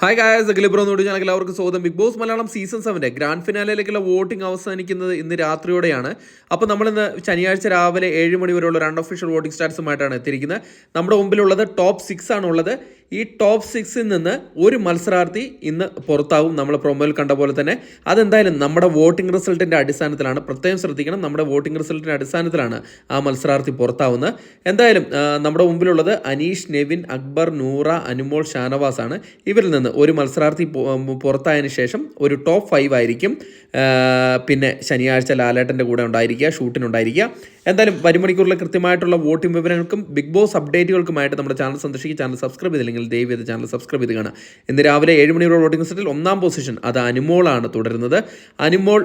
Hi guys, അഖിലബ്രോ നോട് ഞാൻ എല്ലാവർക്കും സ്വാഗതം. Big boss Malayalam season 7 grand ഫിനാലയിലേക്കുള്ള വോട്ടിംഗ് അവസാനിക്കുന്നത് ഇന്ന് രാത്രിയോടെയാണ്. അപ്പോൾ നമ്മളിന്ന് ശനിയാഴ്ച രാവിലെ 7 മണി വരെയുള്ള ഒരു അൺഒഫീഷ്യൽ വോട്ടിംഗ് സ്റ്റാറ്റ്സുമായിട്ടാണ് എത്തിയിരിക്കുന്നത്. നമ്മുടെ മുമ്പിലുള്ളത് ടോപ്പ് 6 ആണുള്ളത്. ഈ ടോപ്പ് 6ൽ നിന്ന് ഒരു മത്സരാർത്ഥി ഇന്ന് പുറത്താവും. നമ്മൾ പ്രൊമോയിൽ കണ്ട പോലെ തന്നെ അതെന്തായാലും നമ്മുടെ വോട്ടിംഗ് റിസൾട്ടിൻ്റെ അടിസ്ഥാനത്തിലാണ്. പ്രത്യേകം ശ്രദ്ധിക്കണം, നമ്മുടെ വോട്ടിംഗ് റിസൾട്ടിൻ്റെ അടിസ്ഥാനത്തിലാണ് ആ മത്സരാർത്ഥി പുറത്താവുന്നത്. എന്തായാലും നമ്മുടെ മുമ്പിലുള്ളത് അനീഷ്, നെവിൻ, അക്ബർ, നൂറ, അനുമോൾ, ഷാനവാസ് ആണ്. ഇവരിൽ നിന്ന് ഒരു മത്സരാർത്ഥി പുറത്തായതിനു ശേഷം ഒരു ടോപ്പ് 5 ആയിരിക്കും പിന്നെ ശനിയാഴ്ച ലാലേട്ടൻ്റെ കൂടെ ഉണ്ടായിരിക്കുക, ഷൂട്ടിനുണ്ടായിരിക്കുക. എന്തായാലും വരും മണിക്കൂറിലെ കൃത്യമായിട്ടുള്ള വോട്ടിംഗ് വിവരങ്ങൾക്കും ബിഗ് ബോസ് അപ്ഡേറ്റുകൾക്കുമായിട്ട് നമ്മുടെ ചാനൽ സന്ദർശിക്കുക. ചാനൽ സബ്സ്ക്രൈബ് ചെയ്തില്ലെങ്കിൽ ദയവ് ചെയ്ത് ചാനൽ സബ്സ്ക്രൈബ് ചെയ്ത് കാണുക. ഇന്ന് രാവിലെ 7 മണിയോടെ വോട്ടിംഗ് സെറ്റിൽ 1ാം പൊസിഷൻ അത് അനുമോളാണ് തുടരുന്നത്. അനുമോൾ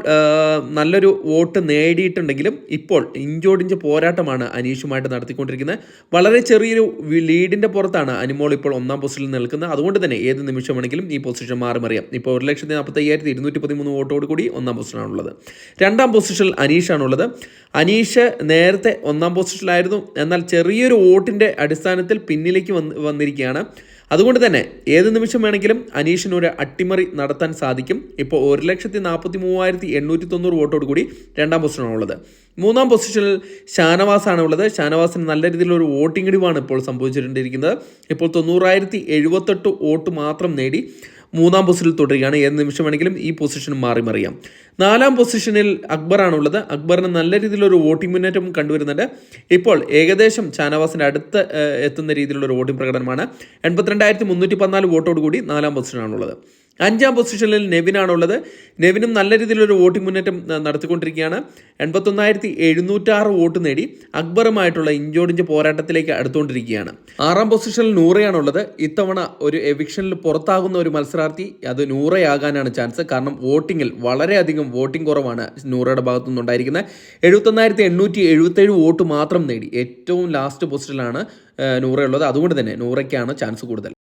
നല്ലൊരു വോട്ട് നേടിയിട്ടുണ്ടെങ്കിലും ഇപ്പോൾ ഇഞ്ചോടിഞ്ച് പോരാട്ടമാണ് അനീഷുമായിട്ട് നടത്തിക്കൊണ്ടിരിക്കുന്നത്. വളരെ ചെറിയൊരു ലീഡിൻ്റെ പുറത്താണ് അനുമോൾ ഇപ്പോൾ 1ാം പൊസിഷനിൽ നിൽക്കുന്നത്. അതുകൊണ്ട് തന്നെ ഏത് നിമിഷമാണെങ്കിലും ഈ പൊസിഷൻ മാറിമറിയാം. ഇപ്പോൾ 1,45,213 വോട്ടോട് കൂടി 1ാം പൊസിഷനാണുള്ളത്. 2ാം പൊസിഷനിൽ അനീഷാണുള്ളത്. അനീഷ് നേരത്തെ 1ാം പൊസിഷനിലായിരുന്നു, എന്നാൽ ചെറിയൊരു വോട്ടിൻ്റെ അടിസ്ഥാനത്തിൽ പിന്നിലേക്ക് വന്നിരിക്കുകയാണ്. അതുകൊണ്ട് തന്നെ ഏത് നിമിഷം വേണമെങ്കിലും അനീഷിന് ഒരു അട്ടിമറി നടത്താൻ സാധിക്കും. ഇപ്പോൾ 1,43,890 വോട്ടോട് കൂടി 2ാം പൊസിഷനാണുള്ളത്. 3ാം പൊസിഷനിൽ ഷാനവാസാണ് ഉള്ളത്. ഷാനവാസിന് നല്ല രീതിയിലൊരു വോട്ടിംഗ് ഇടിവാണ് ഇപ്പോൾ സംഭവിച്ചിട്ടുണ്ടിരിക്കുന്നത്. ഇപ്പോൾ 90,078 വോട്ട് മാത്രം നേടി 3ാം പൊസിഷനിൽ തുടരുകയാണ്. ഏത് നിമിഷം വേണമെങ്കിലും ഈ പൊസിഷൻ മാറിമറിയാം. 4ാം പൊസിഷനിൽ അക്ബറാണുള്ളത്. അക്ബറിന് നല്ല രീതിയിലൊരു വോട്ടിംഗ് മുന്നേറ്റം കണ്ടുവരുന്നുണ്ട്. ഇപ്പോൾ ഏകദേശം ഷാനവാസിൻ്റെ അടുത്ത് എത്തുന്ന രീതിയിലുള്ള ഒരു വോട്ടിംഗ് പ്രകടനമാണ്. 82,314 വോട്ടോട് കൂടി 4ാം പൊസിഷനാണുള്ളത്. 5ാം പൊസിഷനിൽ നെവിനാണുള്ളത്. നെവിനും നല്ല രീതിയിലൊരു വോട്ടിംഗ് മുന്നേറ്റം നടത്തിക്കൊണ്ടിരിക്കുകയാണ്. 81,706 വോട്ട് നേടി അക്ബറുമായിട്ടുള്ള ഇഞ്ചോടിഞ്ച് പോരാട്ടത്തിലേക്ക് അടുത്തുകൊണ്ടിരിക്കുകയാണ്. 6ാം പൊസിഷനിൽ നൂറയാണുള്ളത്. ഇത്തവണ ഒരു എവിക്ഷനിൽ പുറത്താകുന്ന ഒരു മത്സരാർത്ഥി അത് നൂറയാകാനാണ് ചാൻസ്. കാരണം വോട്ടിങ്ങിൽ വളരെയധികം വോട്ടിംഗ് കുറവാണ് നൂറയുടെ ഭാഗത്തു നിന്നുണ്ടായിരിക്കുന്നത്. 71,877 വോട്ട് മാത്രം നേടി ഏറ്റവും ലാസ്റ്റ് പൊസിഷനിലാണ് നൂറയുള്ളത്. അതുകൊണ്ട് തന്നെ നൂറയ്ക്കാണ് ചാൻസ് കൂടുതൽ.